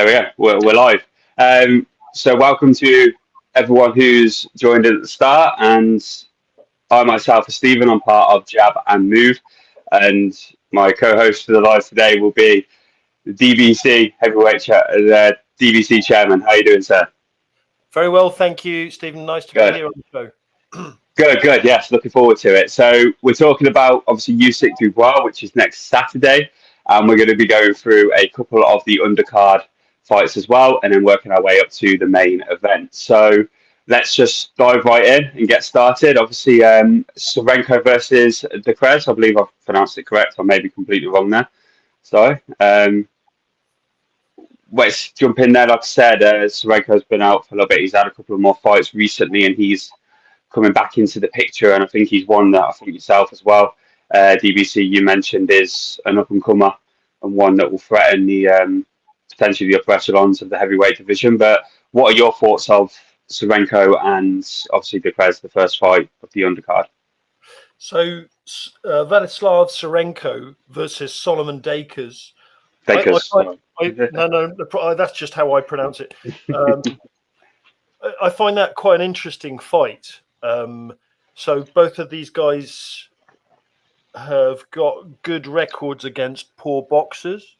There we go. We're live. So welcome to everyone who's joined at the start. And I myself, is Stephen. I'm part of Jab and Move. And my co-host for the live today will be the the DBC chairman. How you doing, sir? Very well, thank you, Stephen. Nice to be here on the show. Good. Yes, looking forward to it. So we're talking about obviously Usyk Dubois, which is next Saturday, and we're going to be going through a couple of the undercard fights as well, and then working our way up to the main event. So let's just dive right in and get started. Obviously, Serenko versus Dubois. I believe I've pronounced it correct. I may be completely wrong there. Sorry. Let's jump in there. Like I said, Serenko's been out for a little bit. He's had a couple of more fights recently, and he's coming back into the picture. And I think he's one that I think yourself as well, DBC, you mentioned is an up-and-comer and one that will threaten the potentially the upper echelons of the heavyweight division. But what are your thoughts of Serenko and obviously Dubois, the first fight of the undercard? So Vladislav Serenko versus Solomon Dakers. No, that's just how I pronounce it. I find that quite an interesting fight. So both of these guys have got good records against poor boxers.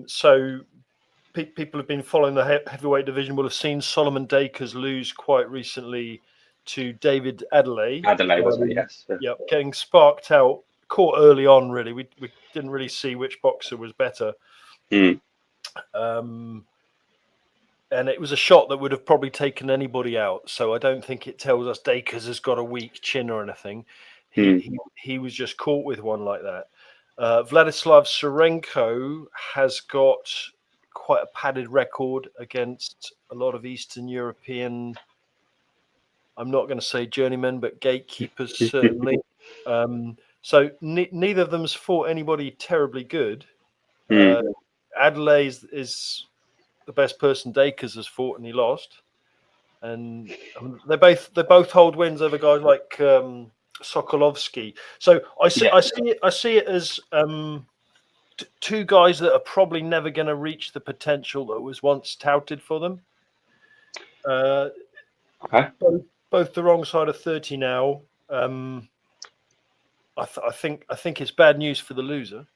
So people have been following the heavyweight division will have seen Solomon Dakers lose quite recently to David Adelaide. Was it? Yes. Yeah, getting sparked out, caught early on. Really, we didn't really see which boxer was better. And it was a shot that would have probably taken anybody out. So I don't think it tells us Dakers has got a weak chin or anything. He was just caught with one like that. Vladislav Serenko has got quite a padded record against a lot of Eastern European, I'm not going to say journeymen, but gatekeepers, certainly. So neither of them's fought anybody terribly good. Adelaide is the best person Dakers has fought, and he lost. And they both hold wins over guys like Sokolovsky. So I see it as two guys that are probably never going to reach the potential that was once touted for them. Both the wrong side of 30 now. I think it's bad news for the loser.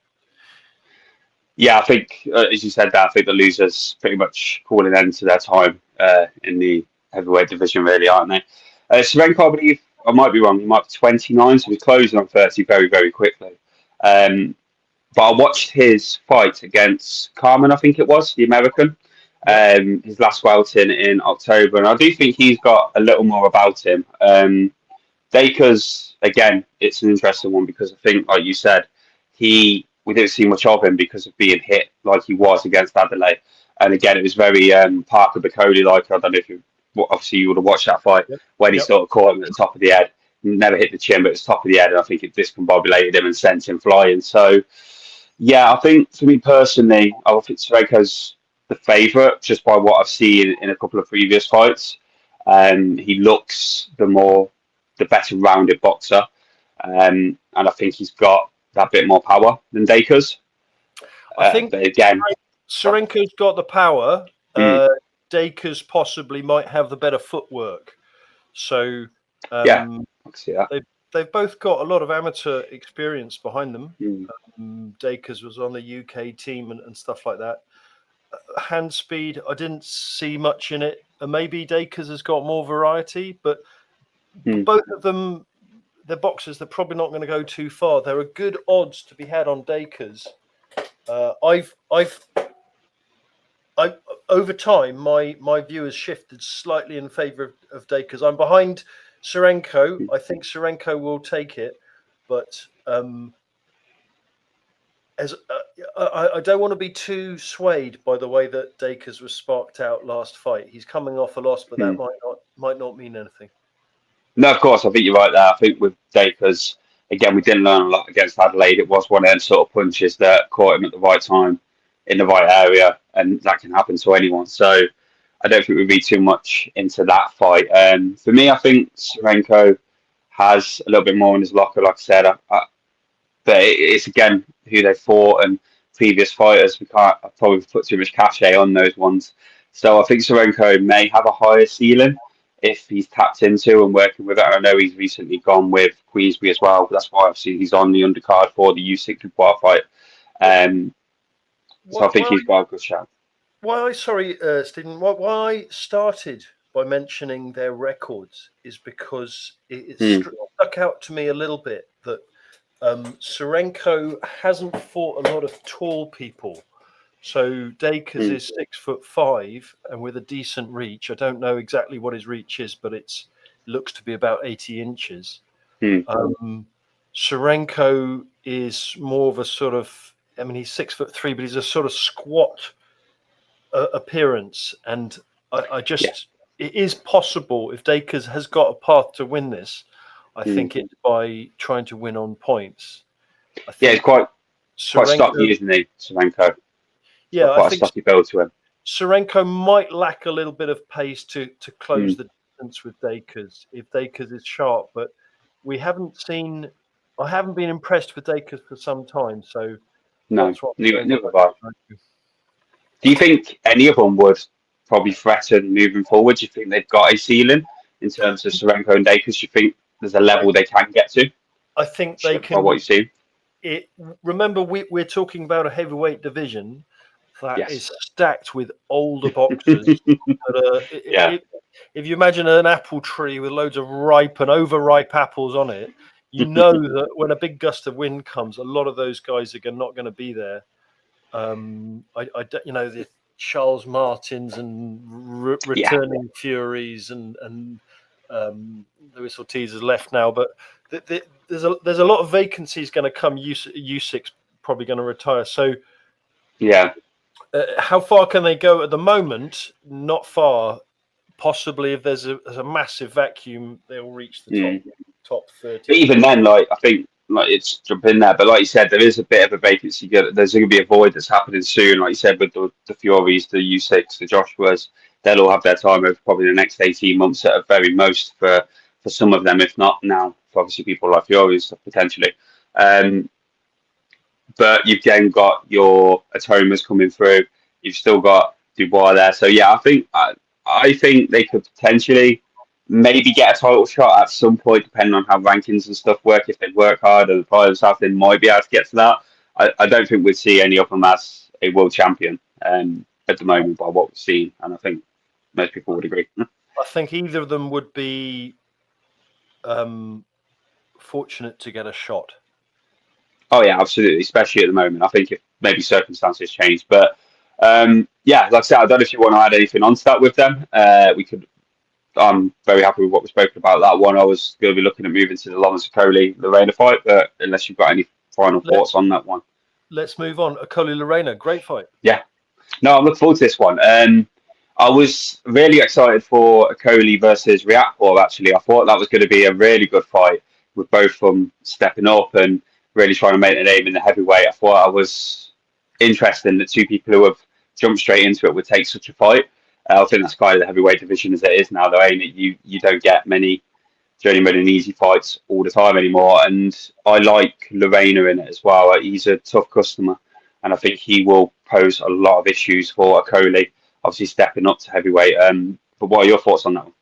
Yeah, I think as you said that, I think the losers pretty much call an end to their time in the heavyweight division, really, aren't they? Serenko, I believe, I might be wrong, he might be 29, so he's closing on 30 very, very quickly. But I watched his fight against Carmen, I think it was, the American, his last bout in October, and I do think he's got a little more about him. Dakers, again, it's an interesting one because I think, like you said, we didn't see much of him because of being hit like he was against Adelaide. And again, it was very Parker Bacoli-like. I don't know if obviously you would have watched that fight when he sort of caught him at the top of the head. Never hit the chin, but it's top of the head, and I think it discombobulated him and sent him flying. So, yeah, I think for me personally, I think Serenko's the favourite just by what I've seen in a couple of previous fights. He looks the better rounded boxer, and I think he's got that bit more power than Dakers. I think again, Serenko's got the power. Dakers possibly might have the better footwork. So I can see that. They've both got a lot of amateur experience behind them. Dakers was on the UK team and stuff like that. Hand speed, I didn't see much in it. Maybe Dakers has got more variety, but both of them, they're boxers. They're probably not going to go too far. There are good odds to be had on Dakers. I've over time, my view has shifted slightly in favour of Dakers. I'm behind Serenko. I think Serenko will take it, but I don't want to be too swayed by the way that Dakers was sparked out last fight. He's coming off a loss, but that might not mean anything. No, of course, I think you're right there. I think with Dakers, again, we didn't learn a lot against Adelaide. It was one of them sort of punches that caught him at the right time, in the right area, and that can happen to anyone. So I don't think we'd read too much into that fight. For me, I think Serenko has a little bit more in his locker, like I said. But it's, again, who they fought. And previous fighters. We can't probably put too much cachet on those ones. So I think Sorenko may have a higher ceiling if he's tapped into and working with it. And I know he's recently gone with Queensbury as well. That's why obviously he's on the undercard for the Usyk Dubois fight. So I think he's got a good shot. Stephen, why I started by mentioning their records is because it stuck out to me a little bit that Sorenko hasn't fought a lot of tall people. So Dacres is 6'5" and with a decent reach. I don't know exactly what his reach is, but it looks to be about 80 inches. Sorenko is more of a sort of, I mean, he's 6'3", but he's a sort of squat appearance. And I just, it is possible if Dacres has got a path to win this. I think it's by trying to win on points. It's quite stocky, isn't he, Sorenko? Yeah, quite a stocky build to him. Sorenko might lack a little bit of pace to close the distance with Dacres if Dacres is sharp, but I haven't been impressed with Dacres for some time. So no, neither have I. Do you think any of them would probably threaten moving forward? Do you think they've got a ceiling in terms of Sorenko and Dacres? Do you think there's a level they can get to? I think they can. By what you see. Remember, we're talking about a heavyweight division that is stacked with older boxers. If you imagine an apple tree with loads of ripe and overripe apples on it, you know that when a big gust of wind comes, a lot of those guys are not going to be there. The Charles Martins and returning Furies and Luis Ortiz is left now, but there's a lot of vacancies going to come. Usyk's probably going to retire. So how far can they go at the moment? Not far. Possibly, if there's a massive vacuum, they'll reach the top 30. But even then, I think it's jump in there. But like you said, there is a bit of a vacancy. There's going to be a void that's happening soon. Like you said, with the Furies, the Usyks, the Joshuas, they'll all have their time over probably the next 18 months at a very most for some of them, if not now. For obviously people like Furies potentially. But you've then got your Atomas coming through. You've still got Dubois there. So I think they could potentially maybe get a title shot at some point, depending on how rankings and stuff work. If they work hard and the players have, they might be able to get to that. I don't think we'd see any of them as a world champion at the moment by what we've seen, and I think most people would agree. I think either of them would be fortunate to get a shot. Oh yeah, absolutely. Especially at the moment, I think if maybe circumstances change, but like I said, I don't know if you want to add anything onto that with them. We could. I'm very happy with what we spoke about that one. I was going to be looking at moving to the Lawrence Okoli-Lorena fight, but unless you've got any final thoughts on that one. Let's move on. Okoli-Lorena, great fight. Yeah. No, I'm looking forward to this one. I was really excited for Okoli versus Riakporhe, actually. I thought that was going to be a really good fight with both of them stepping up and really trying to make a name in the heavyweight. I thought I was interested that two people who have jumped straight into it would take such a fight. I think that's kind of the heavyweight division as it is now, though, ain't it? You don't get many journeyman and easy fights all the time anymore. And I like Lorena in it as well. He's a tough customer, and I think he will pose a lot of issues for Okoli, obviously stepping up to heavyweight. But what are your thoughts on that one?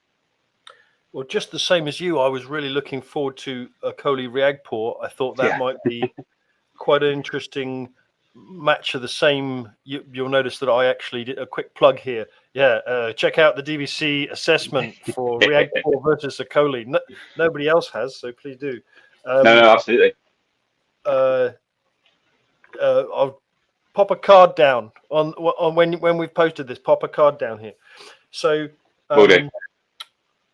Well, just the same as you, I was really looking forward to Okoli-Riakporhe. I thought that might be quite an interesting match of the same. You'll notice that I actually did a quick plug here. Check out the DBC assessment for Riakporhe versus Okoli. Nobody else has, so please do. No, absolutely. I'll pop a card down on when we've posted this. Pop a card down here. So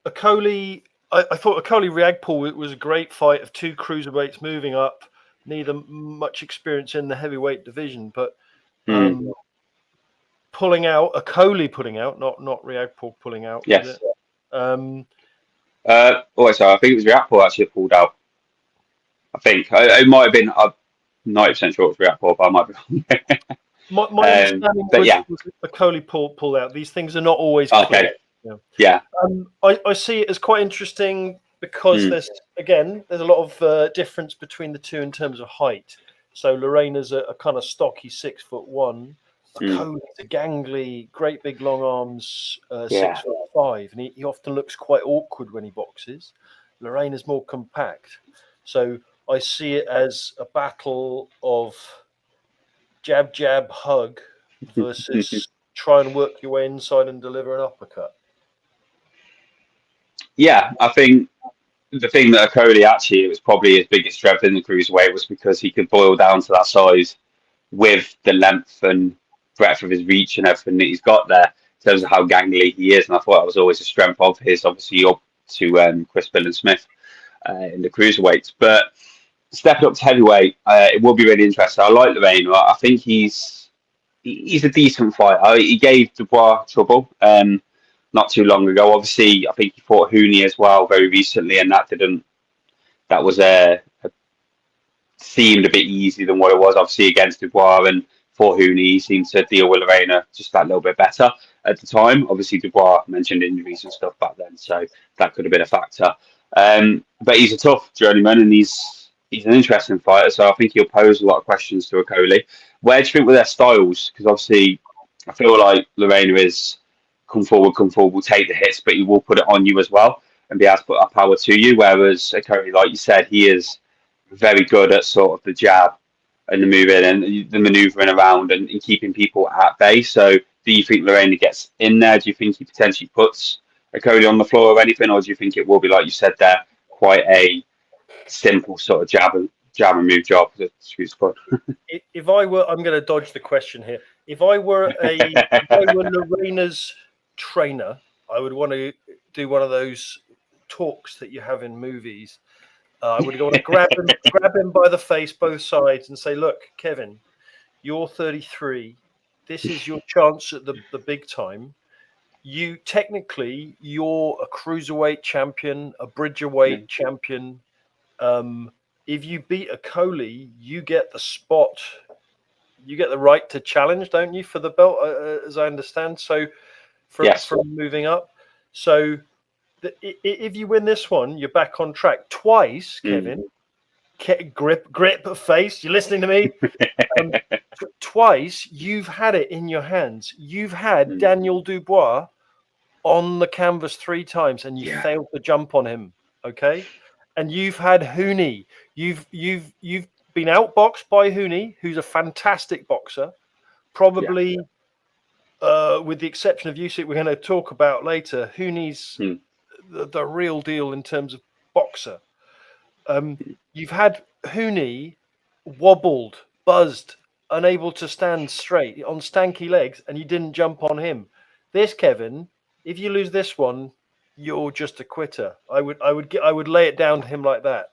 Okoli, I thought Okoli-Riakporhe was a great fight of two cruiserweights moving up. Neither much experience in the heavyweight division, but Okoli pulling out, not Riakporhe pulling out. Yes. So I think it was Riakporhe actually pulled out. I think it might have been. I'm 90% sure it was Riakporhe, but I might be wrong. my understanding was Okoli pulled out. These things are not always clear. Yeah. I see it as quite interesting because there's a lot of difference between the two in terms of height. So Lorena's a kind of stocky 6'1". Mm. Cody's a gangly, great big long arms, Yeah. 6'5", and he often looks quite awkward when he boxes. Lorena's more compact. So I see it as a battle of jab, jab, hug versus try and work your way inside and deliver an uppercut. Yeah, I think the thing that Okoli actually, it was probably his biggest strength in the cruiserweight was because he could boil down to that size with the length and breadth of his reach and everything that he's got there in terms of how gangly he is. And I thought that was always a strength of his, obviously up to Chris Bill and Smith in the cruiserweights. But stepping up to heavyweight, it will be really interesting. I like Lorraine. I think he's a decent fighter. He gave Dubois trouble not too long ago. Obviously, I think he fought Hooney as well very recently, and that didn't. That was seemed a bit easier than what it was. Obviously, against Dubois and for Hooney, he seemed to deal with Lorena just that little bit better at the time. Obviously, Dubois mentioned injuries and stuff back then, so that could have been a factor. But he's a tough journeyman, and he's an interesting fighter. So I think he'll pose a lot of questions to Okoli. Where do you think with their styles? Because obviously, I feel like Lorena is come forward, will take the hits, but he will put it on you as well and be able to put that power to you. Whereas Okoli, like you said, he is very good at sort of the jab and the moving and the manoeuvring around and keeping people at bay. So do you think Lorena gets in there? Do you think he potentially puts Okoli on the floor or anything? Or do you think it will be, like you said there, quite a simple sort of jab and move job? If I were, I'm going to dodge the question here. If I were Lorena's trainer, I would want to do one of those talks that you have in movies. I would want to grab him by the face, both sides, and say, "Look, Kevin, you're 33. This is your chance at the big time. You're a cruiserweight champion, a bridgerweight champion. If you beat Okoli, you get the spot. You get the right to challenge, don't you, for the belt, as I understand. So, from moving up, so." If you win this one, you're back on track twice, Kevin. Grip face. You're listening to me. Twice, you've had it in your hands. You've had Daniel Dubois on the canvas 3 times, and you failed to jump on him. Okay, and you've had Hooney. You've been outboxed by Hooney, who's a fantastic boxer. Probably, with the exception of Usyk, we're going to talk about later. Hooney's the real deal in terms of boxer. You've had Hooney wobbled, buzzed, unable to stand straight on stanky legs, and you didn't jump on him. This, Kevin, if you lose this one, you're just a quitter. I would lay it down to him like that.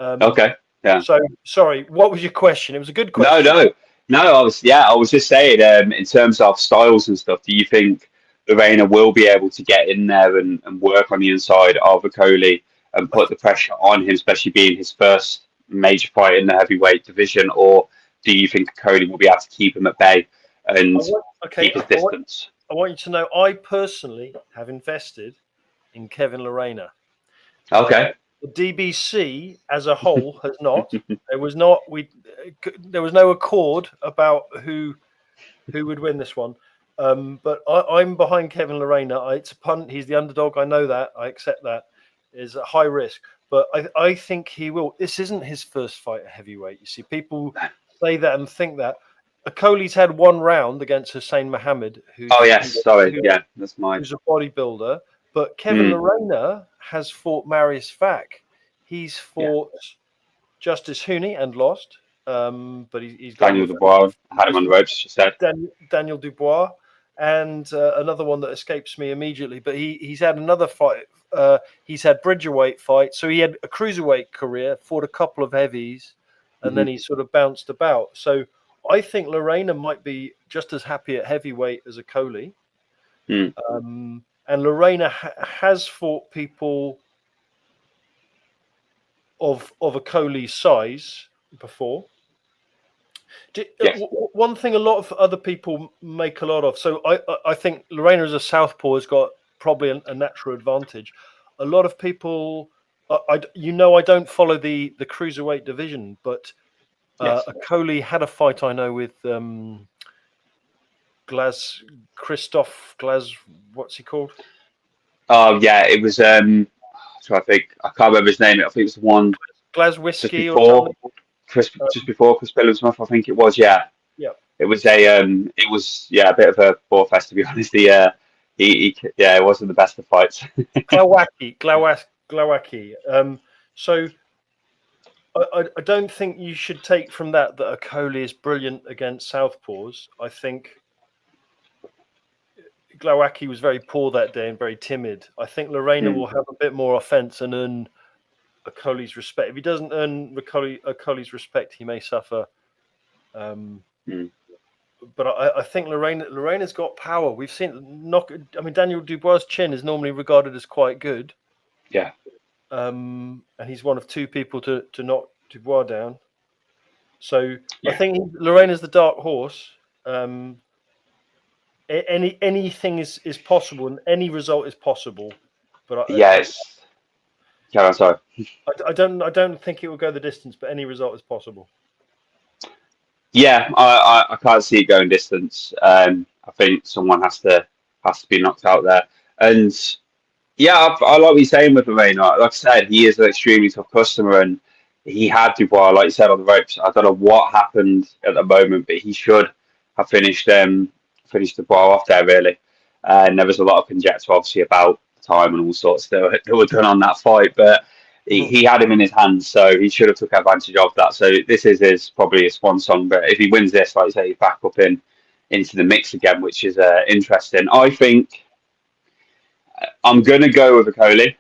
Okay. Yeah. So sorry, what was your question? It was a good question. No. I was just saying, in terms of styles and stuff, do you think Lorena will be able to get in there and work on the inside of Okoli and put the pressure on him, especially being his first major fight in the heavyweight division? Or do you think Okoli will be able to keep him at bay and keep his distance? I want you to know, I personally have invested in Kevin Lorena. Okay. The DBC as a whole has not. There was no accord about who would win this one. But I'm behind Kevin Lorena. It's a punt. He's the underdog. I know that. I accept that. Is a high risk, but I think he will. This isn't his first fight at heavyweight. You see, people say that and think that. Okoli's had 1 round against Hussein Mohammed. Who's that's mine. Who's a bodybuilder. But Kevin Lorena has fought Marius Vac. He's fought Justice Hooney and lost. But he's Daniel Dubois. Had him on the ropes, as you said. Daniel Dubois, and another one that escapes me immediately. But he's had another fight. He's had bridgerweight fights. So he had a cruiserweight career, fought a couple of heavies, and then he sort of bounced about. So I think Lorena might be just as happy at heavyweight as Okoli. And Lorena has fought people of Okoli's size before. One thing a lot of other people make a lot of. So I think Lorena as a southpaw has got probably a natural advantage. A lot of people, I don't follow the cruiserweight division, but Yes. Coley had a fight, I know, with what's he called? Oh yeah, it was. So I think I can't remember his name. I think it was the one Glas just Whiskey or before something. Just before Chris Billingsmith. I think it was. Yeah, Yeah. it was a bit of a bore fest, to be honest. It wasn't the best of fights. Glowacki. So I don't think you should take from that Coley is brilliant against southpaws. I think Glowacki was very poor that day and very timid. I think Lorena will have a bit more offense and earn Coley's respect. If he doesn't earn Coley's respect, he may suffer. But I think Lorena's got power. We've seen Daniel Dubois' chin is normally regarded as quite good. Yeah. And he's one of two people to knock Dubois down. So Yeah. I think Lorena's the dark horse. Anything is possible, and any result is possible. But Yes. Yeah, I'm sorry. I don't think it will go the distance, but any result is possible. Yeah, I can't see it going distance. I think someone has to be knocked out there. And yeah, I like what you're saying with Lorena. Like I said, he is an extremely tough customer, and he had Dubois, like you said, on the ropes. I don't know what happened at the moment, but he should have finished Dubois off there, really. And there was a lot of conjecture, obviously, about the time and all sorts that were done on that fight, but he had him in his hands, so he should have took advantage of that. So this is probably his swan song, but if he wins this, like you say, he's back up into the mix again, which is interesting. I think I'm going to go with Okoli,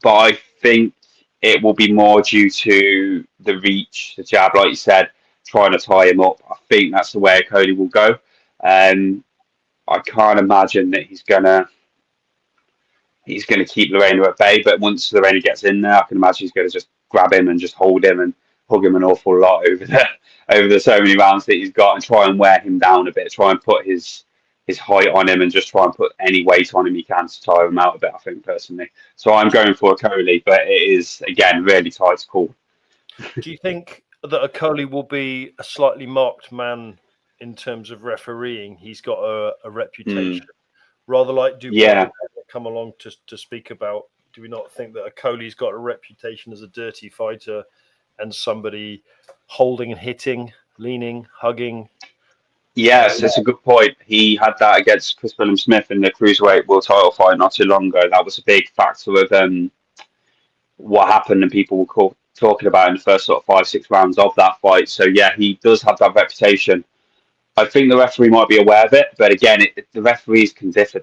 but I think it will be more due to the reach, the jab, like you said, trying to tie him up. I think that's the way Okoli will go. I can't imagine that he's gonna keep Lorena at bay, but once Lorena gets in there, I can imagine he's going to just grab him and just hold him and hug him an awful lot over the so many rounds that he's got and try and wear him down a bit, try and put his height on him and just try and put any weight on him he can to tire him out a bit, I think, personally. So I'm going for Okoli, but it is, again, really tight to call. Do you think that Okoli will be a slightly marked man in terms of refereeing? He's got a reputation. Rather like Dubois come along to speak about, do we not think that Okoli's got a reputation as a dirty fighter and somebody holding and hitting, leaning, hugging? Yes, it's a good point. He had that against Chris Billingsmith in the Cruiserweight World title fight not too long ago. That was a big factor of what happened and people were talking about in the first sort of 5-6 rounds of that fight. So yeah, he does have that reputation. I think the referee might be aware of it, but again, the referees can differ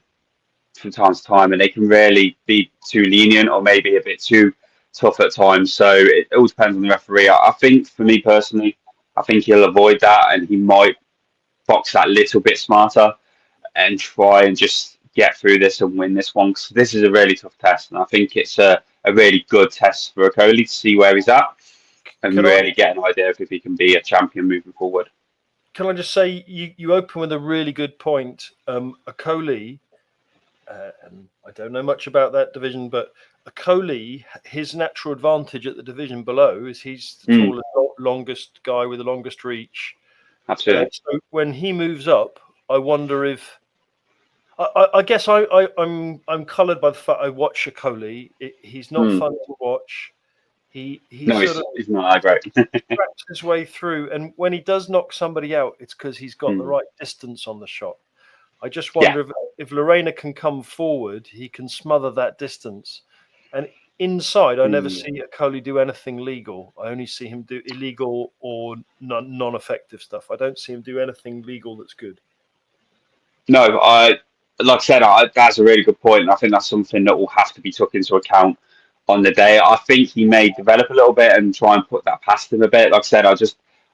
from time to time, and they can really be too lenient or maybe a bit too tough at times. So it all depends on the referee. I think, for me personally, I think he'll avoid that, and he might box that little bit smarter and try and just get through this and win this one, because this is a really tough test, and I think it's a really good test for Okoli to see where he's at and really get an idea of if he can be a champion moving forward. Can I just say, you open with a really good point. Okoli, and I don't know much about that division, but Okoli, his natural advantage at the division below is he's the tallest, longest guy with the longest reach. Absolutely. So when he moves up, I wonder if I guess I'm coloured by the fact I watch Okoli. He's not fun to watch. He's not that great. He cracks his way through, and when he does knock somebody out, it's because he's got the right distance on the shot. I just wonder if Lorena can come forward, he can smother that distance. And inside, I never see Okoli do anything legal. I only see him do illegal or non-effective stuff. I don't see him do anything legal that's good. No, like I said, that's a really good point, and I think that's something that will have to be took into account on the day. I think he may develop a little bit and try and put that past him a bit. Like I said, I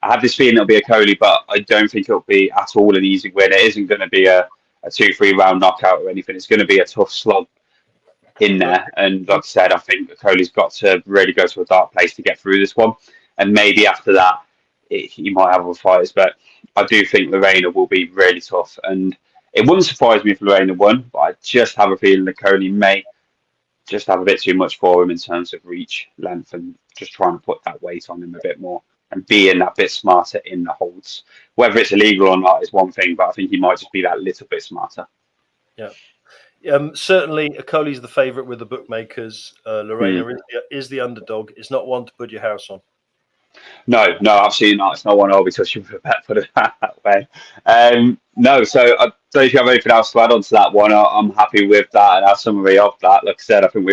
have this feeling it'll be Okoli, but I don't think it'll be at all an easy win. It isn't going to be a 2-3 round knockout or anything. It's going to be a tough slog in there. And like I said, I think Okoli's got to really go to a dark place to get through this one. And maybe after that, he might have other fighters. But I do think Lorena will be really tough. And it wouldn't surprise me if Lorena won, but I just have a feeling that Okoli may just have a bit too much for him in terms of reach, length, and just trying to put that weight on him a bit more. and being that bit smarter in the holds. Whether it's illegal or not is one thing, but I think he might just be that little bit smarter. Yeah. Certainly, Okoly's the favourite with the bookmakers. Lorena is the underdog. It's not one to put your house on. No, absolutely not. It's not one I'll be touching for a bet, put it that way. No, so I don't know if you have anything else to add on to that one. I'm happy with that and our summary of that. Like I said, I think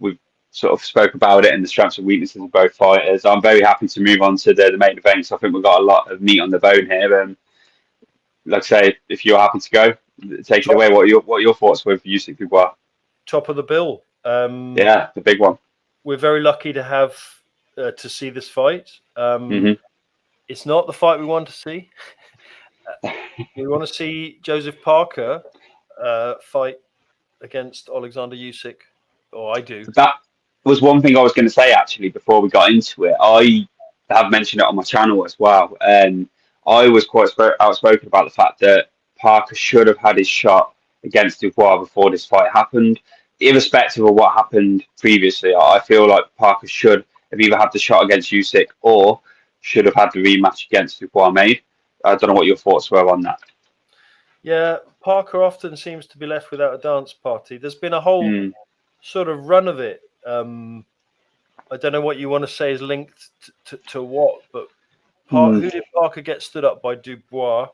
we've sort of spoke about it and the strengths and weaknesses of both fighters. I'm very happy to move on to the main event. So I think we've got a lot of meat on the bone here. And like I say, if you're happy to go, take it away. What are your thoughts with Usyk Dubois? Top of the bill. Yeah, the big one. We're very lucky to have to see this fight. It's not the fight we want to see. We want to see Joseph Parker fight against Alexander Usyk, or I do. That was one thing I was going to say actually before we got into it. I have mentioned it on my channel as well, and I was quite outspoken about the fact that Parker should have had his shot against Dubois before this fight happened. Irrespective of what happened previously, I feel like Parker should have either had the shot against Usyk or should have had the rematch against Dubois made. I don't know what your thoughts were on that. Yeah, Parker often seems to be left without a dance party. There's been a whole sort of run of it. I don't know what you want to say is linked to what, but who did Parker get stood up by? Dubois.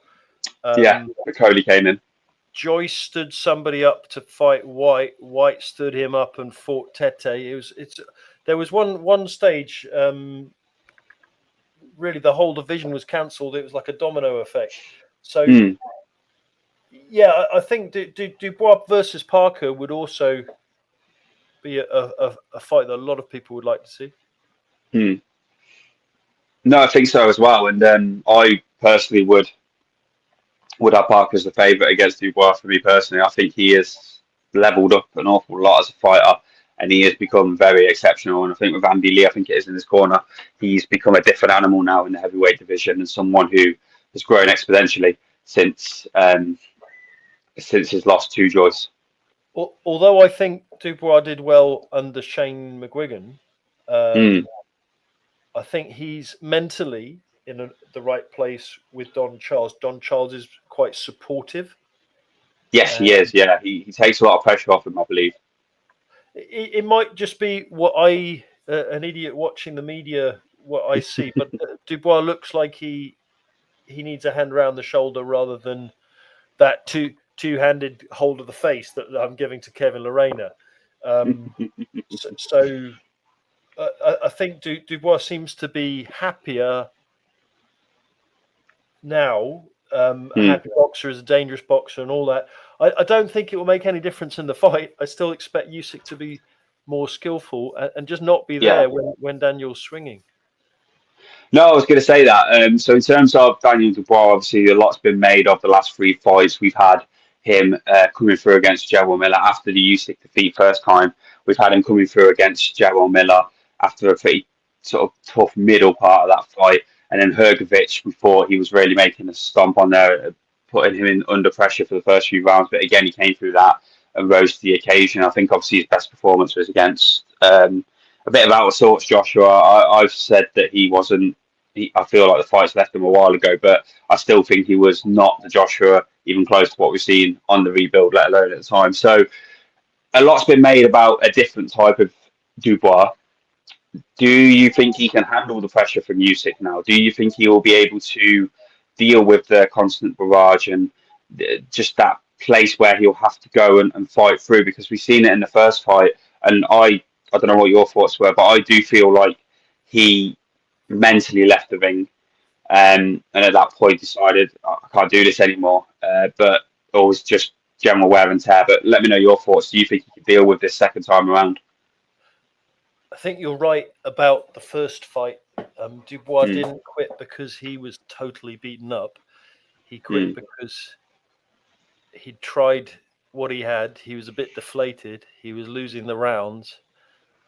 Okoly came in. Joyce stood somebody up to fight White. White stood him up and fought Tete. There was one stage. Really, the whole division was cancelled. It was like a domino effect. So, yeah, I think Dubois versus Parker would also be a fight that a lot of people would like to see. No, I think so as well. And I personally would have Parker as the favourite against Dubois. For me personally, I think he has levelled up an awful lot as a fighter, and he has become very exceptional. And I think with Andy Lee, I think it is in his corner, he's become a different animal now in the heavyweight division, and someone who has grown exponentially since his loss to Joyce. Although I think Dubois did well under Shane McGuigan, I think he's mentally in the right place with Don Charles. Don Charles is quite supportive. Yes, he is. Yeah, he takes a lot of pressure off him, I believe. It might just be what an idiot watching the media, what I see. But Dubois looks like he needs a hand around the shoulder rather than that two-handed hold of the face that I'm giving to Kevin Lorena. I think Dubois seems to be happier now. Happy boxer is a dangerous boxer and all that. I don't think it will make any difference in the fight. I still expect Usyk to be more skillful and just not be there when Daniel's swinging. No, I was going to say that. So in terms of Daniel Dubois, obviously a lot's been made of the last 3 fights. We've had him coming through against Gerald Miller after the Usyk defeat first time. We've had him coming through against Gerald Miller after a pretty sort of tough middle part of that fight. And then Hrgovic, we thought he was really making a stomp on there, putting him in under pressure for the first few rounds. But again, he came through that and rose to the occasion. I think obviously his best performance was against a bit of out of sorts Joshua. I've said that he wasn't. I feel like the fight's left him a while ago, but I still think he was not the Joshua even close to what we've seen on the rebuild, let alone at the time. So a lot's been made about a different type of Dubois. Do you think he can handle the pressure from Usyk now? Do you think he will be able to deal with the constant barrage and just that place where he'll have to go and fight through? Because we've seen it in the first fight, and I don't know what your thoughts were, but I do feel like he mentally left the ring and at that point decided I can't do this anymore. But it was just general wear and tear. But let me know your thoughts. Do you think he can deal with this second time around? I think you're right about the first fight. Dubois didn't quit because he was totally beaten up. He quit because he tried what he had. He was a bit deflated. He was losing the rounds.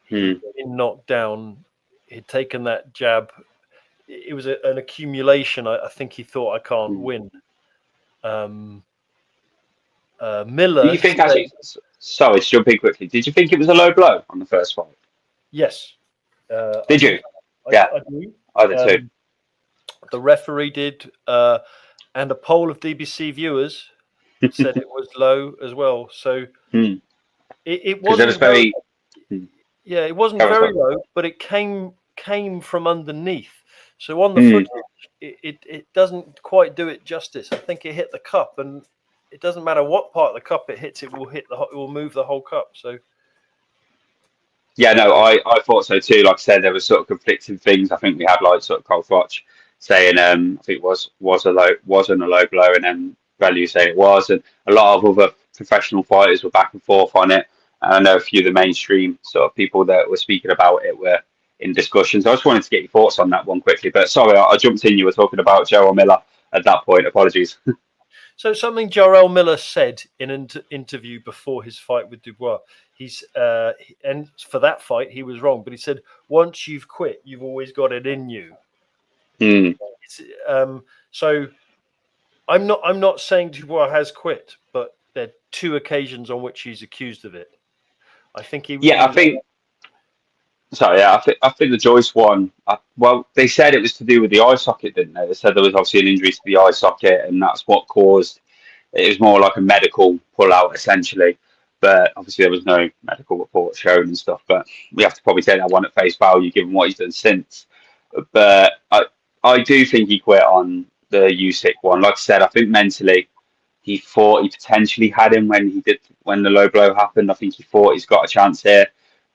He'd been knocked down. He'd taken that jab. It was an accumulation. I think he thought, I can't win. Miller. Do you think sorry to jump in quickly. Did you think it was a low blow on the first fight? Yes. Did you? I do. I did too. The referee did, and a poll of DBC viewers said it was low as well. So it Because wasn't very, yeah, it wasn't very low, but it came from underneath. So on the footage, it doesn't quite do it justice. I think it hit the cup, and it doesn't matter what part of the cup it hits, it will move the whole cup. So yeah, no, I thought so too. Like I said, there was sort of conflicting things. I think we had like sort of Cole Froch saying, I think it wasn't a low blow, and then Value saying it was, and a lot of other professional fighters were back and forth on it. And I know a few of the mainstream sort of people that were speaking about it were in discussions. I just wanted to get your thoughts on that one quickly. But sorry, I jumped in. You were talking about Joe Miller at that point. Apologies. So something Jarrell Miller said in an interview before his fight with Dubois, and for that fight he was wrong, but he said once you've quit, you've always got it in you. So I'm not saying Dubois has quit, but there are two occasions on which he's accused of it. I think he. Yeah, I think. Sorry, yeah, I think the Joyce one. Well, they said it was to do with the eye socket, didn't they? They said there was obviously an injury to the eye socket, and that's what caused. It was more like a medical pullout, essentially. But obviously, there was no medical report shown and stuff. But we have to probably take that one at face value, given what he's done since. But I do think he quit on the Usyk one. Like I said, I think mentally he thought he potentially had him when the low blow happened. I think he thought he's got a chance here.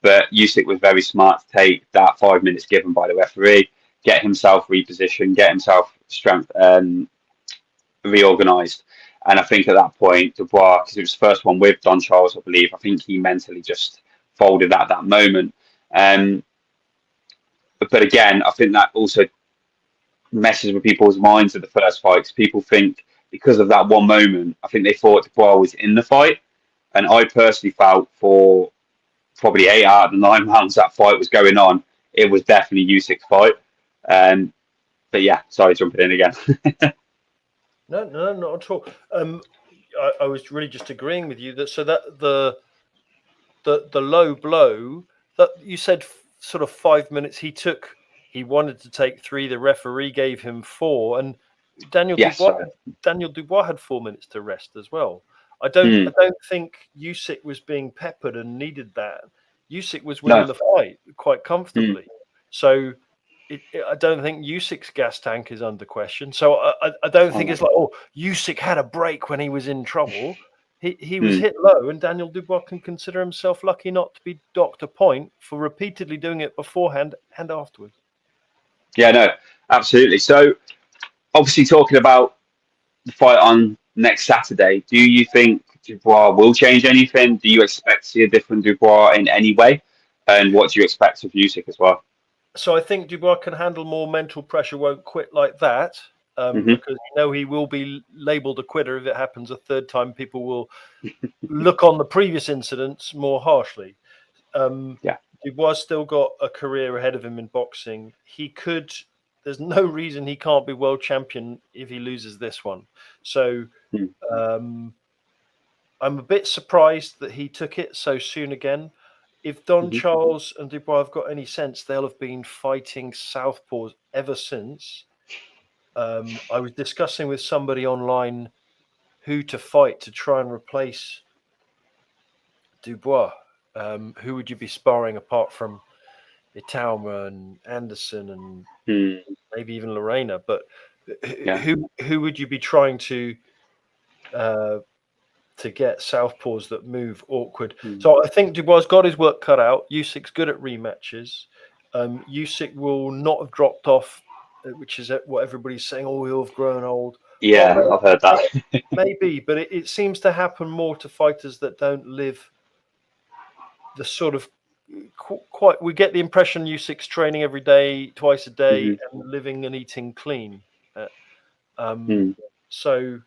But Usyk was very smart to take that 5 minutes given by the referee, get himself repositioned, get himself strength reorganised. And I think at that point, Dubois, because it was the first one with Don Charles, I believe, I think he mentally just folded at that moment. But again, I think that also messes with people's minds at the first fight, because people think because of that one moment, I think they thought Dubois was in the fight. And I personally felt for probably 8 out of the 9 rounds that fight was going on, it was definitely Usyk's fight. But yeah, sorry, jumping in again. No, not at all. I was really just agreeing with you that the low blow that you said, sort of 5 minutes. He wanted to take 3. The referee gave him 4, and Daniel Dubois had 4 minutes to rest as well. I don't think Usyk was being peppered and needed that. Usyk was winning the fight quite comfortably. So I don't think Usyk's gas tank is under question. So I don't think it's like, oh, Usyk had a break when he was in trouble. He was hit low, and Daniel Dubois can consider himself lucky not to be docked a point for repeatedly doing it beforehand and afterwards. Yeah, no, absolutely. So obviously talking about the fight on next Saturday, do you think Dubois will change anything? Do you expect to see a different Dubois in any way? And what do you expect of Usyk as well? So I think Dubois can handle more mental pressure, won't quit like that, because he will be labelled a quitter if it happens a third time. People will look on the previous incidents more harshly. Dubois still got a career ahead of him in boxing. There's no reason he can't be world champion if he loses this one. So I'm a bit surprised that he took it so soon again. If Don Charles and Dubois have got any sense, they'll have been fighting southpaws ever since. I was discussing with somebody online who to fight to try and replace Dubois. Who would you be sparring apart from Italma and Anderson and maybe even Lorena? But who would you be trying to get southpaws that move awkward? So I think Dubois got his work cut out. Usyk's good at rematches. Usyk will not have dropped off, which is what everybody's saying. Oh, he'll have grown old. Yeah, well, I've heard that. Maybe, but it seems to happen more to fighters that don't live the sort of quite. We get the impression Usyk's training every day, twice a day, and living and eating clean. So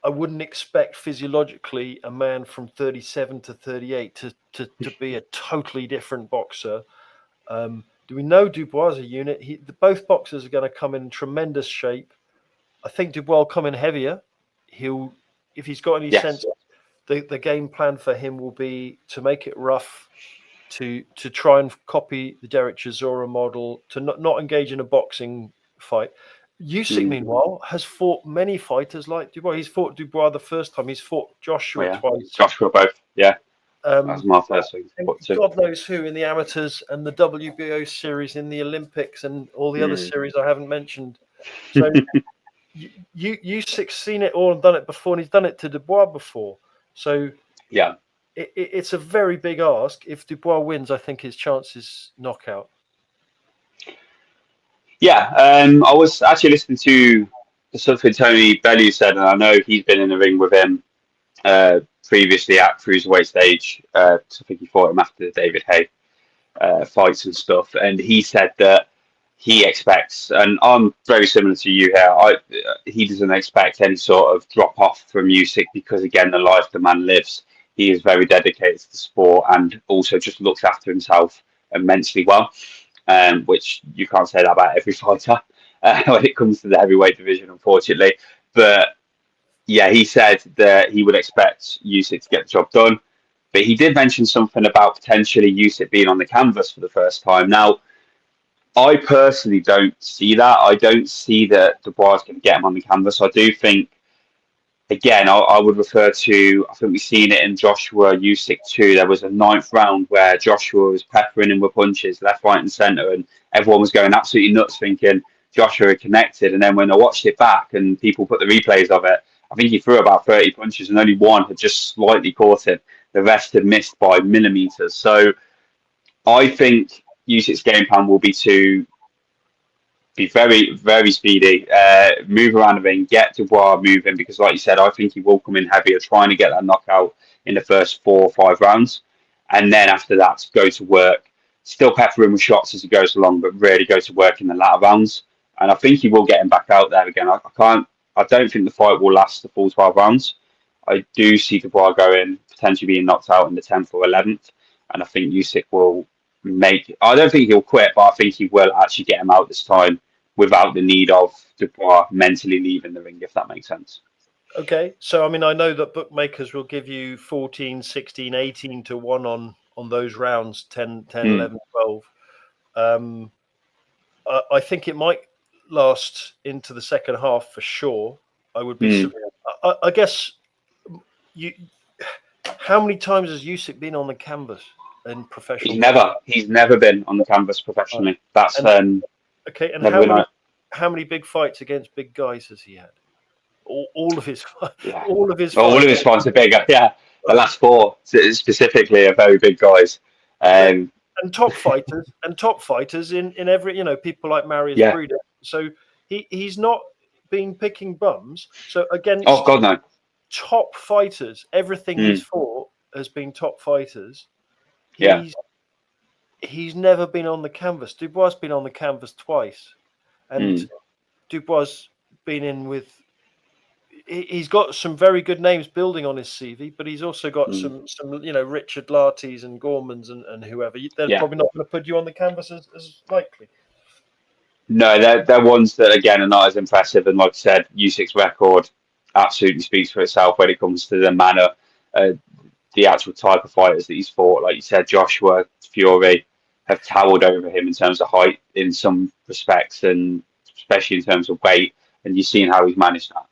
I wouldn't expect physiologically a man from 37 to 38 to be a totally different boxer. Do we know Dubois as a unit? Both boxers are going to come in tremendous shape. I think Dubois will come in heavier. If he's got any sense, the game plan for him will be to make it rough, to try and copy the Derek Chisora model, to not engage in a boxing fight. Usyk, meanwhile, has fought many fighters like Dubois. He's fought Dubois the first time. He's fought Joshua twice. Joshua both. Yeah. That's my first thing. And God knows who in the amateurs and the WBO series in the Olympics and all the other series I haven't mentioned. So Usyk's seen it all and done it before, and he's done it to Dubois before. So yeah, it's a very big ask. If Dubois wins, I think his chance is knockout. Yeah, I was actually listening to something Tony Bellew said, and I know he's been in the ring with him previously at cruiserweight stage. I think he fought him after the David Haye fights and stuff, and he said that he expects, and I'm very similar to you here. He doesn't expect any sort of drop off from Usyk because, again, the life the man lives. He is very dedicated to the sport and also just looks after himself immensely well. Which you can't say that about every fighter when it comes to the heavyweight division, unfortunately. But yeah, he said that he would expect Usyk to get the job done. But he did mention something about potentially Usyk being on the canvas for the first time. Now, I personally don't see that. I don't see that Dubois is going to get him on the canvas. I do think, again, I would refer to, I think we've seen it in Joshua Usyk too. There was a 9th round where Joshua was peppering him with punches left, right, and centre, and everyone was going absolutely nuts thinking Joshua had connected. And then when I watched it back and people put the replays of it, I think he threw about 30 punches and only one had just slightly caught him. The rest had missed by millimetres. So I think Usyk's game plan will be to be very, very speedy, move around the ring, get Dubois moving, because like you said, I think he will come in heavier, trying to get that knockout in the first 4 or 5 rounds. And then after that, go to work, still pepper him with shots as he goes along, but really go to work in the latter rounds. And I think he will get him back out there again. I don't think the fight will last the full 12 rounds. I do see Dubois potentially being knocked out in the 10th or 11th. And I think Usyk will I don't think he'll quit, but I think he will actually get him out this time without the need of Dubois mentally leaving the ring, if that makes sense. Okay, so I mean, I know that bookmakers will give you 14, 16, 18 to 1 on those rounds, 10, 11, 12. I think it might last into the second half for sure. I would be I guess how many times has Usyk been on the canvas in professional? He's never been on the canvas professionally. That's okay. And how many big fights against big guys has he had? All of his fights are bigger. Yeah, the last 4 specifically are very big guys. And top fighters in every, people like Marius Breeder. So he's not been picking bums. So again, God no. Top fighters. Everything he's fought has been top fighters. He's never been on the canvas. Dubois has been on the canvas twice, and Dubois been in with. He's got some very good names building on his CV, but he's also got some Richard Larteys and Gormans and whoever. They're probably not going to put you on the canvas as likely. No, they're ones that, again, are not as impressive. And like I said, Usyk's record absolutely speaks for itself when it comes to the manner, the actual type of fighters that he's fought. Like you said, Joshua, Fury have towered over him in terms of height in some respects, and especially in terms of weight. And you've seen how he's managed that.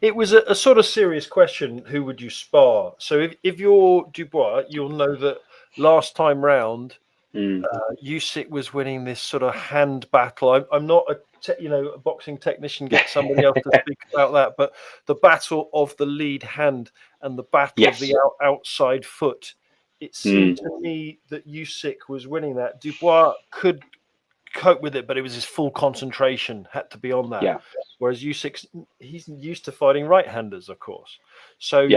It was a sort of serious question. Who would you spar? So if you're Dubois, you'll know that last time round, Usyk was winning this sort of hand battle. I'm not a boxing technician. Get somebody else to speak about that. But the battle of the lead hand and the battle of the outside foot. It seemed to me that Usyk was winning that. Dubois could cope with it, but it was his full concentration had to be on that. Yeah. Whereas Usyk, he's used to fighting right-handers, of course. So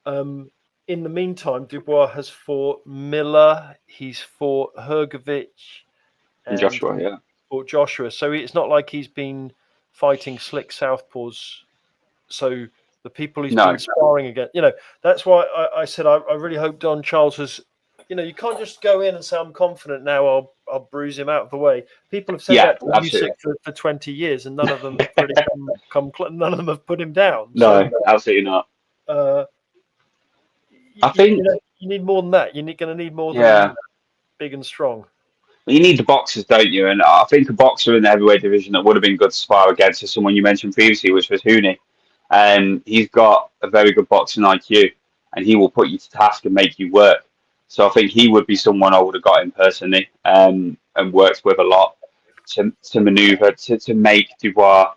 in the meantime, Dubois has fought Miller, he's fought Hrgovic, and Joshua, fought Joshua. So it's not like he's been fighting slick southpaws. So the people he's been sparring against, that's why I said I really hope Don Charles has. You can't just go in and say, I'm confident now, I'll bruise him out of the way. People have said that to Usyk for 20 years, and none of them have really none of them have put him down. No, absolutely not. I think you need more than that. You're going to need more than big and strong. You need the boxers, don't you? And I think a boxer in the heavyweight division that would have been good to spar against is someone you mentioned previously, which was Hooney. He's got a very good boxing IQ, and he will put you to task and make you work. So I think he would be someone I would have got in personally, and worked with a lot to maneuver to make Dubois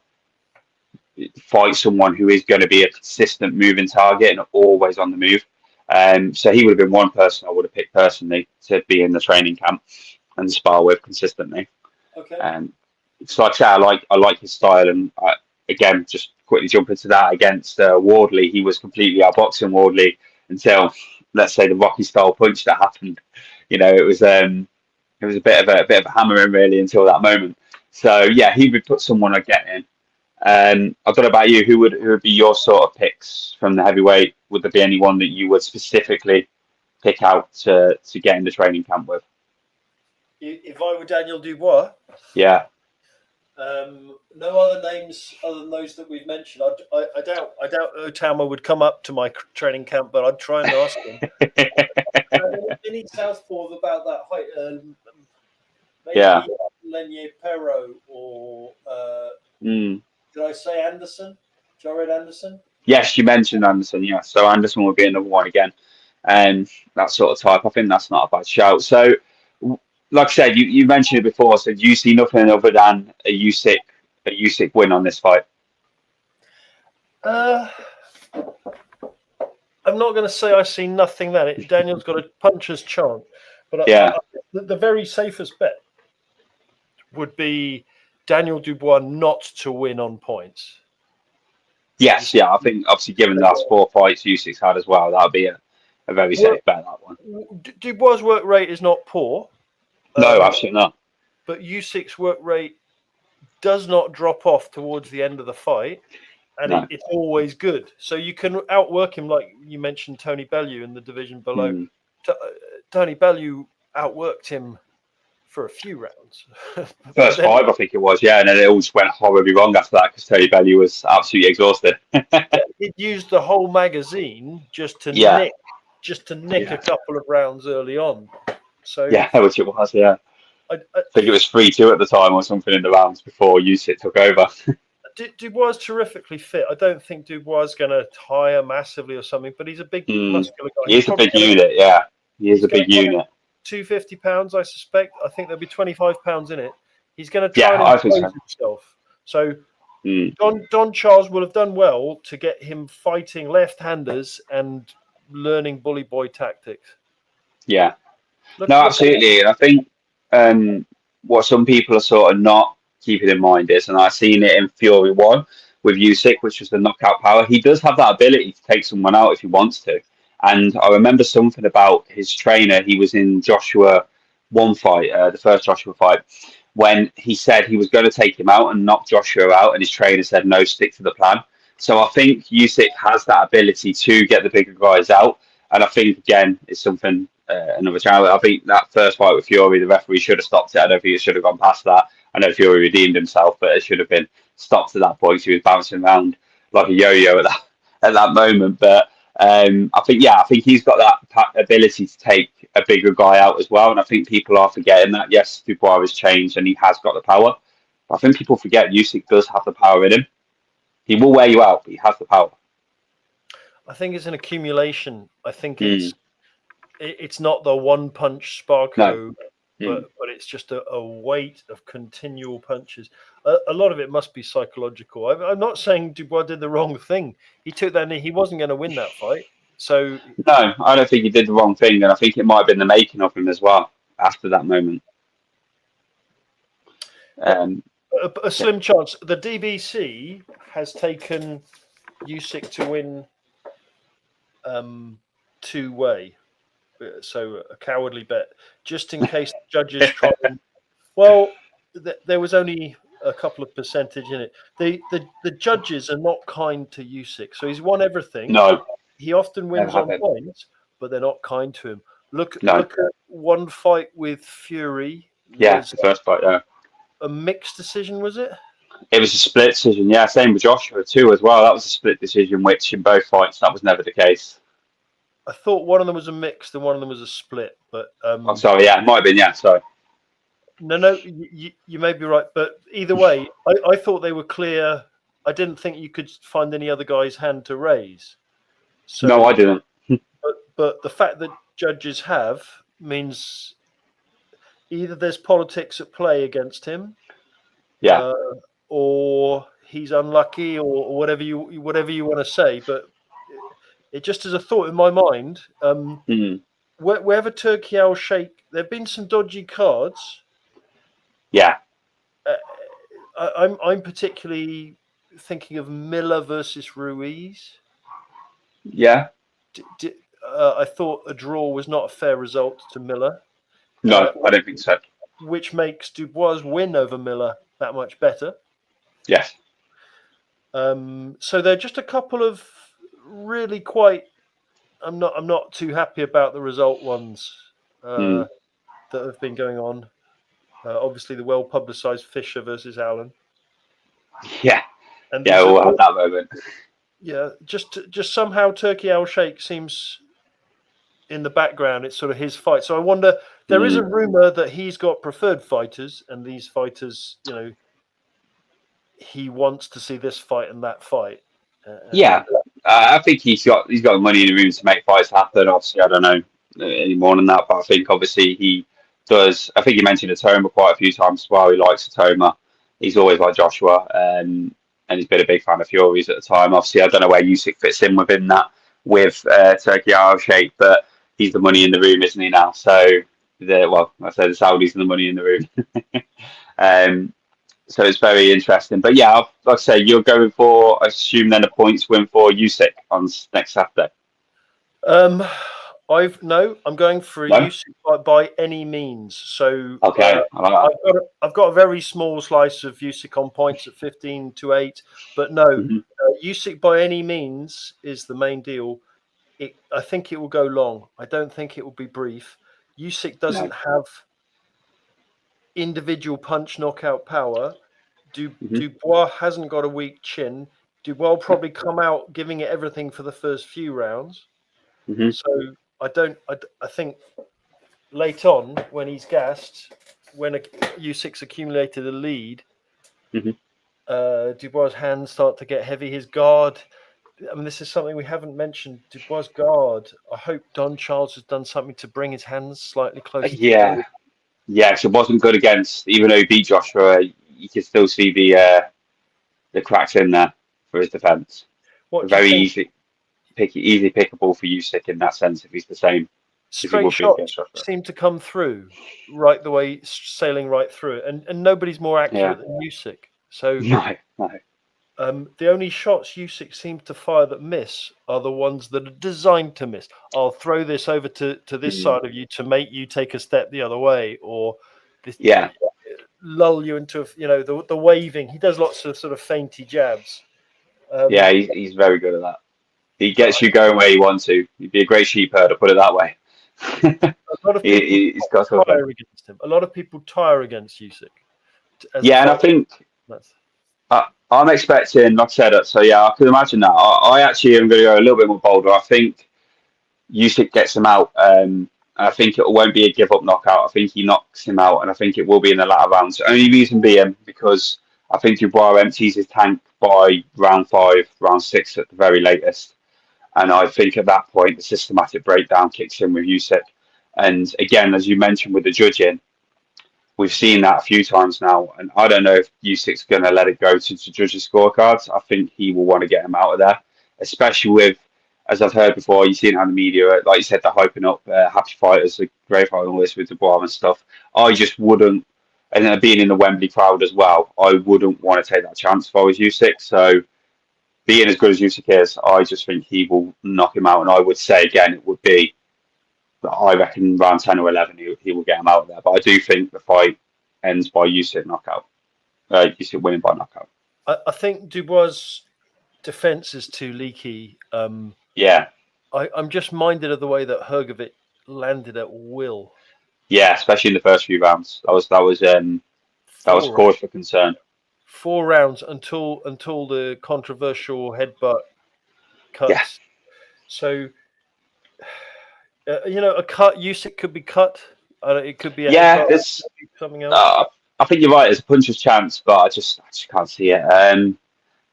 fight someone who is going to be a consistent moving target and always on the move. So he would have been one person I would have picked personally to be in the training camp and spar with consistently. Okay. So like I say, I like his style, and again, just quickly jump into that against Wardley. He was completely outboxing Wardley until, let's say, the Rocky style punch that happened. It was a bit of a hammering really until that moment. So yeah, he would put someone I get in. I don't know about you. Who would be your sort of picks from the heavyweight? Would there be anyone that you would specifically pick out to get in the training camp with? If I were Daniel Dubois, Yeah. No other names other than those that we've mentioned. I doubt Otama would come up to my training camp, but I'd try and ask him. Any southpaw of about that height? Maybe Lenier Perro or did I say Anderson? Jared Anderson? Yes, you mentioned Anderson. Yeah, so Anderson would be another one again, and that sort of type. I think that's not a bad shout. So, like I said, you mentioned it before. So, do you see nothing other than a Usyk win on this fight? I'm not going to say I see nothing then. Daniel's got a puncher's chance, but the very safest bet would be Daniel Dubois not to win on points. Yes, yeah, I think obviously given the last 4 fights Usyk's had as well, that would be a very safe bet, that one. Dubois' work rate is not poor. No, absolutely not. But Usyk's work rate does not drop off towards the end of the fight, and it's always good. So you can outwork him, like you mentioned Tony Bellew in the division below. Tony Bellew outworked him for a few rounds. First 5, I think it was, yeah, and then it all just went horribly wrong after that because Tony Bellew was absolutely exhausted. It used the whole magazine just to nick a couple of rounds early on. So yeah, which it was, yeah. I think it was 3-2 at the time or something in the rounds before Usyk took over. Dubois is terrifically fit. I don't think Dubois is going to tire massively or something, but he's a big muscular guy. He's a big unit, yeah. He is a big unit. 250 pounds, I suspect. I think there'll be 25 pounds in it. He's going to try and impose himself. So Don Charles will have done well to get him fighting left-handers and learning bully boy tactics. Yeah. Absolutely. And I think what some people are sort of not keeping in mind is, and I've seen it in Fury 1 with Usyk, which was the knockout power. He does have that ability to take someone out if he wants to. And I remember something about his trainer. He was in Joshua 1 fight, the first Joshua fight, when he said he was going to take him out and knock Joshua out, and his trainer said, no, stick to the plan. So I think Usyk has that ability to get the bigger guys out. And I think, again, it's something, another channel. I think that first fight with Fury, the referee should have stopped it. I don't think it should have gone past that. I know Fury redeemed himself, but it should have been stopped at that point. He was bouncing around like a yo-yo at that moment. But I think he's got that ability to take a bigger guy out as well. And I think people are forgetting that. Yes, Dubois has changed and he has got the power. But I think people forget Usyk does have the power in him. He will wear you out, but he has the power. I think it's an accumulation. I think it's not the one punch Sparko, but it's just a weight of continual punches. A lot of it must be psychological. I'm not saying Dubois did the wrong thing. He took that knee. He wasn't going to win that fight. So no, I don't think he did the wrong thing, and I think it might have been the making of him as well after that moment. A slim chance. The DBC has taken Usyk to win 2-way. So a cowardly bet, just in case the judges try. Well, there was only a couple of percentage in it. The judges are not kind to Usyk, so he's won everything. No, he often wins on points, but they're not kind to him. Look at one fight with Fury. Yeah, the first fight. Yeah, a mixed decision, was it? It was a split decision. Yeah, same with Joshua too as well. That was a split decision, which in both fights that was never the case. I thought one of them was a mixed and one of them was a split, but I'm sorry. Yeah, it might have been. Yeah, sorry. No, you may be right, but either way, I thought they were clear. I didn't think you could find any other guy's hand to raise. No, I So, didn't. but the fact that judges have means either there's politics at play against him, Yeah. or he's unlucky, or whatever you want to say. But it just as a thought in my mind. Mm. Wherever Turkey Al Sheikh, there've been some dodgy cards. Yeah. I'm particularly thinking of Miller versus Ruiz. Yeah. I thought a draw was not a fair result to Miller, No, I don't think so. which makes Dubois' win over Miller that much better. Yes. So they're just a couple of really quite. I'm not too happy about the result ones that have been going on. Obviously, the well publicised Fisher versus Allen. Yeah. And Yeah, we'll have that moment. Yeah, just somehow Turkey Al Sheikh seems in the background. It's sort of his fight. So I wonder. There is a rumor that he's got preferred fighters, and these fighters, he wants to see this fight and that fight. Yeah. I think he's got money in the room to make fights happen. Obviously, I don't know any more than that, but I think obviously he does. I think you mentioned Atoma quite a few times as well. He likes Atoma. He's always like Joshua, and he's been a big fan of Fury's at the time. Obviously, I don't know where Usyk fits in within that with Turkey Al Sheikh, but he's the money in the room, isn't he now? So, I say the Saudis are the money in the room. So it's very interesting. But yeah, like I say, you're going for, I assume then a points win for Usyk on next Saturday. I'm going for a No? Usyk by any means. So Okay, I like I've got a very small slice of Usyk on points at 15-8, but no, that. Usyk by any means is the main deal. I think it will go long. I don't think it will be brief. Usyk doesn't No. have individual punch knockout power. Dubois hasn't got a weak chin. Dubois will probably come out giving it everything for the first few rounds. So I think late on when he's gassed, when Usyk's accumulated a lead, Dubois' hands start to get heavy. His guard. I mean, this is something we haven't mentioned. Dubois' guard. I hope Don Charles has done something to bring his hands slightly closer. Yeah. Yes, it wasn't good against, even though he beat Joshua, you can still see the cracks in there for his defence. Very easy pickable for Usyk in that sense if he's the same. Straight shots seem to come through right the way, sailing right through it, and nobody's more accurate than Usyk. So no. The only shots Usyk seems to fire that miss are the ones that are designed to miss. I'll throw this over to this side of you to make you take a step the other way, or this, lull you into the waving. He does lots of sort of feinty jabs. He's very good at that. He gets you going where you want to. He'd be a great sheep herder, put it that way. A lot of people tire against him. A lot of people tire against Usyk. And I think I'm expecting, like I said, so yeah, I can imagine that. I actually am going to go a little bit more bolder. I think Usyk gets him out, and I think it won't be a give-up knockout. I think he knocks him out, and I think it will be in the latter rounds. Only reason being because I think Dubois empties his tank by round 5, round 6 at the very latest. And I think at that point, the systematic breakdown kicks in with Usyk. And again, as you mentioned with the judging, we've seen that a few times now. And I don't know if Usyk's going to let it go to judges' scorecards. I think he will want to get him out of there, especially with, as I've heard before, you've seen how the media, like you said, they're hyping up Happy Fighters, a great fight, all this with Dubois and stuff. I just wouldn't, and then being in the Wembley crowd as well, I wouldn't want to take that chance if I was Usyk. So, being as good as Usyk is, I just think he will knock him out. And I would say, again, it would be, I reckon, round 10 or 11, he will get him out there. But I do think the fight ends by Usyk knockout. Usyk winning by knockout. I think Dubois' defense is too leaky. I'm just minded of the way that Hrgovic landed at will. Yeah, especially in the first few rounds. That was cause for concern. 4 rounds until the controversial headbutt cuts. Yeah. So, a cut, Usyk could be cut It could be a Yeah, headbutt, it's. something else. I think you're right. There's a puncher's chance, but I just can't see it.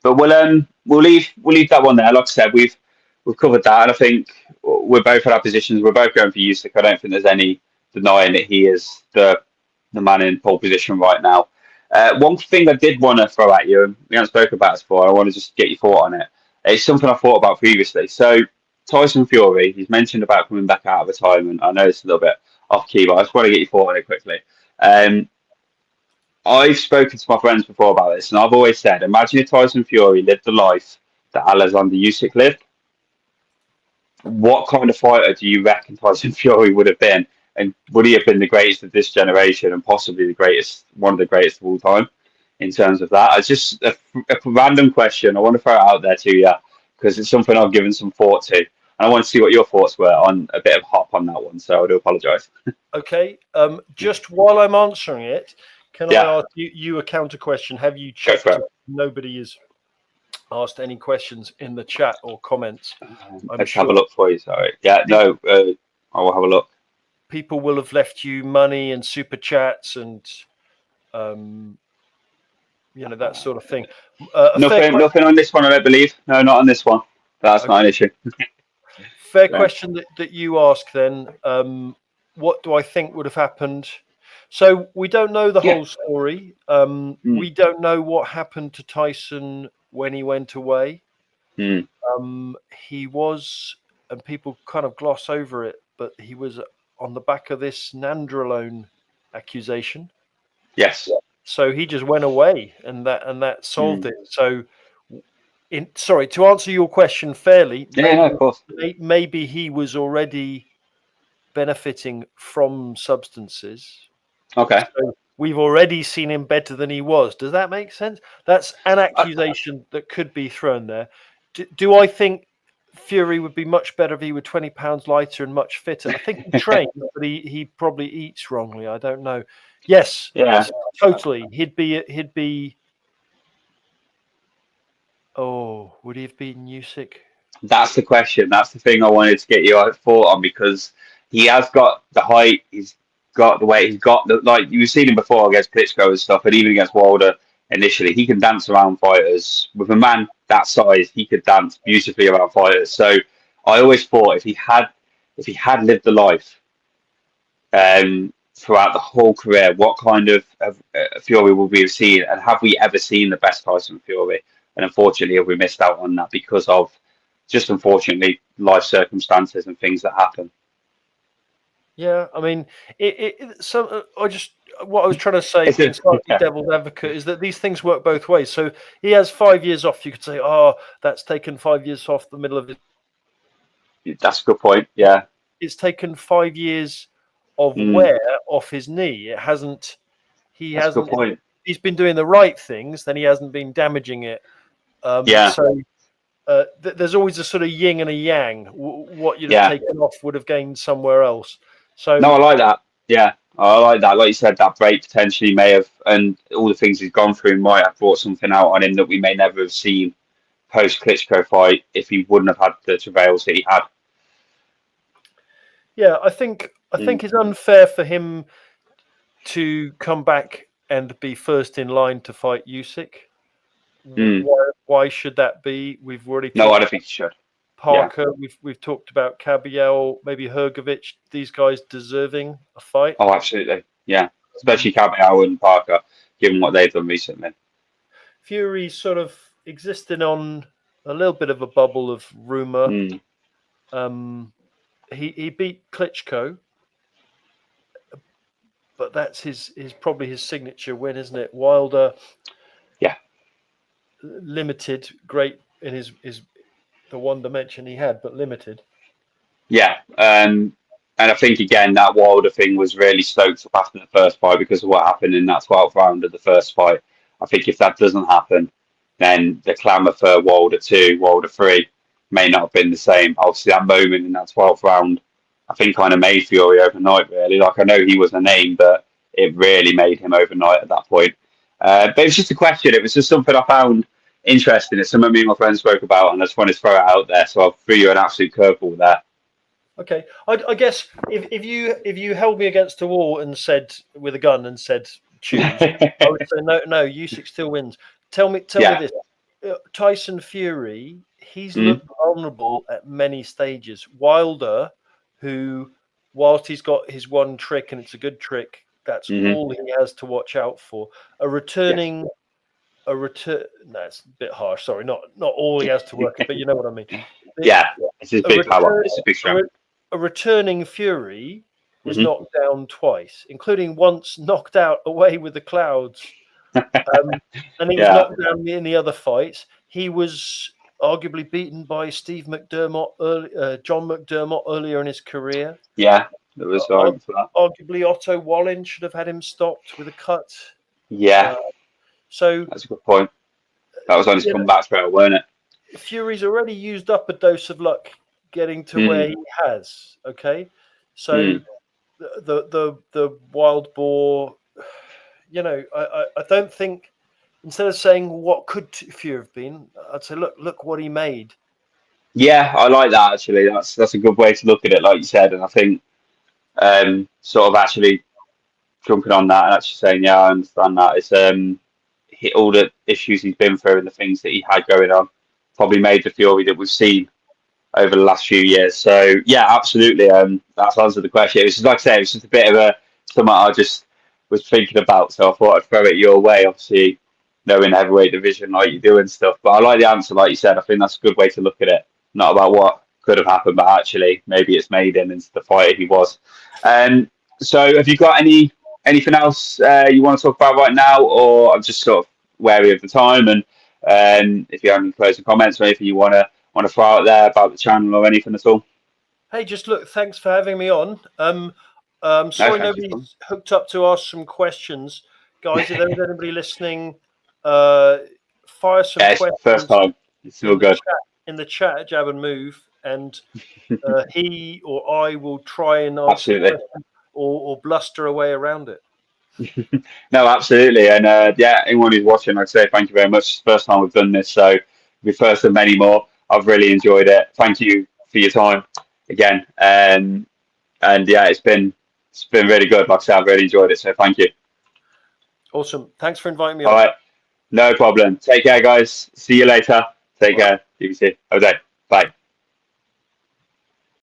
But we'll leave that one there. Like I said, we've covered that, and I think we're both at our positions. We're both going for Usyk. I don't think there's any denying that he is the man in pole position right now. One thing I did want to throw at you, and we haven't spoken about this before. I want to just get your thought on it. It's something I thought about previously. So Tyson Fury, he's mentioned about coming back out of retirement. I know it's a little bit off key, but I just want to get your thought on it quickly. Um, I've spoken to my friends before about this, and I've always said, imagine if Tyson Fury lived the life that Alexander Usyk lived. What kind of fighter do you reckon Tyson Fury would have been? And would he have been the greatest of this generation and possibly the greatest, one of the greatest of all time in terms of that? It's just a random question. I want to throw it out there to you because it's something I've given some thought to. And I want to see what your thoughts were on a bit of hop on that one. So I do apologise. Okay. Just while I'm answering it, can Yeah. I ask you a counter question? Have you Go checked for it. if nobody has asked any questions in the chat or comments? Let's have a look for you. Sorry. Yeah, no, I will have a look. People will have left you money and super chats and that sort of thing. Nothing on this one, I don't believe. No, not on this one. That's not an issue. Fair question that you ask then. What do I think would have happened? So we don't know the whole story. We don't know what happened to Tyson when he went away. He was, and people kind of gloss over it, but he was on the back of this nandrolone accusation. Yes. So he just went away, and that solved it. So, to answer your question fairly, of course. maybe he was already benefiting from substances. Okay. So we've already seen him better than he was. Does that make sense? That's an accusation that could be thrown there. Do I think Fury would be much better if he were 20 pounds lighter and much fitter? I think he trains, but he probably eats wrongly. I don't know. Yes, totally. He'd be. Oh, would he have beaten Usyk? That's the question. That's the thing I wanted to get your thought on because he has got the height, he's got the weight, he's got the like you've seen him before against Klitschko and stuff, and even against Wilder initially, he can dance around fighters. With a man that size, he could dance beautifully around fighters. So I always thought if he had lived the life throughout the whole career, what kind of Fury will we have seen, and have we ever seen the best Tyson Fury? And unfortunately, have we missed out on that because of just unfortunately life circumstances and things that happen. Yeah, I mean, what I was trying to say, slightly devil's advocate, is that these things work both ways. So he has 5 years off. You could say, oh, that's taken 5 years off the middle of it. That's a good point. Yeah, it's taken 5 years of wear off his knee. It hasn't. That's a good point. He's been doing the right things, then he hasn't been damaging it. So there's always a sort of yin and a yang. What you'd have taken off would have gained somewhere else. So no, I like that. Yeah, I like that. Like you said, that break potentially may have, and all the things he's gone through might have brought something out on him that we may never have seen post Klitschko fight if he wouldn't have had the travails that he had. Yeah, I think it's unfair for him to come back and be first in line to fight Usyk. Why should that be? We've already I don't think he should. Parker, we've talked about Kabayel, maybe Hrgovic. These guys deserving a fight. Oh, absolutely, yeah. Especially Kabayel and Parker, given what they've done recently. Fury's sort of existing on a little bit of a bubble of rumor. He beat Klitschko, but that's his probably his signature win, isn't it? Wilder, limited, great in his the one dimension he had, but limited. Yeah, and I think again that Wilder thing was really stoked up after the first fight because of what happened in that 12th round of the first fight. I think if that doesn't happen, then the clamour for Wilder 2, Wilder 3 may not have been the same. Obviously, that moment in that 12th round, I think kind of made Fury overnight, really. Like, I know he was a name, but it really made him overnight at that point. But it was just a question. It was just something I found interesting. It's something me and my friends spoke about, and I just wanted to throw it out there. So I'll throw you an absolute curveball there. Okay, I guess if you held me against a wall and said with a gun and said choose, I would say no. Usyk still wins. Tell me Yeah. this: Tyson Fury, he's Mm, looked vulnerable at many stages. Wilder, who, whilst he's got his one trick and it's a good trick, that's hmm all he has to watch out for. Yes. A return. No, it's a bit harsh. Sorry, not all he has to work at, but you know what I mean. Yeah. It's his A big power. return, It's his big a, strength. re- a returning Fury was Hmm knocked down twice, including once knocked out away with the clouds. And he was Yeah. knocked down in the other fights. He was arguably beaten by Steve McDermott, John McDermott earlier in his career. Yeah. There was Uh, for that. Arguably, Otto Wallin should have had him stopped with a cut. Yeah. Uh, so, That's a good point. That was on his you know, comeback spell, weren't it? Fury's already used up a dose of luck getting to where Mm, he has. Okay, so mm. the wild boar, I don't think, instead of saying what could Fury have been, I'd say look what he made. Yeah, I like that actually. That's a good way to look at it, like you said. And I think sort of actually jumping on that and actually saying, yeah, I understand that. It's all the issues he's been through and the things that he had going on probably made the Fury that we've seen over the last few years. So yeah, absolutely. That's answered the question. It was just, like I say, it was just a bit of something I just was thinking about. So I thought I'd throw it your way. Obviously, knowing the heavyweight division like you do and stuff. But I like the answer, like you said. I think that's a good way to look at it. Not about what could have happened, but actually maybe it's made him into the fighter he was. So have you got anything else you want to talk about right now, or I'm just sort of wary of the time and if you have any closing comments or anything you want to throw out there about the channel or anything at all? Hey, just look, thanks for having me on. No, Sorry thank you. nobody's hooked up to ask some questions, guys. If there's anybody listening, fire some Yeah, it's the first questions time. It's all good. in the chat at Jab and Move, and he or I will try and answer the Absolutely. question or bluster away around it. No, absolutely. And yeah, anyone who's watching, I'd say thank you very much. It's the first time we've done this, so the first of many more. I've really enjoyed it. Thank you for your time again. And yeah, it's been really good. Like I said, I've really enjoyed it. So thank you. Awesome. Thanks for inviting me All on. right. No problem. Take care, guys. See you later. Take Bye. care. DVC. Have a good day. Bye.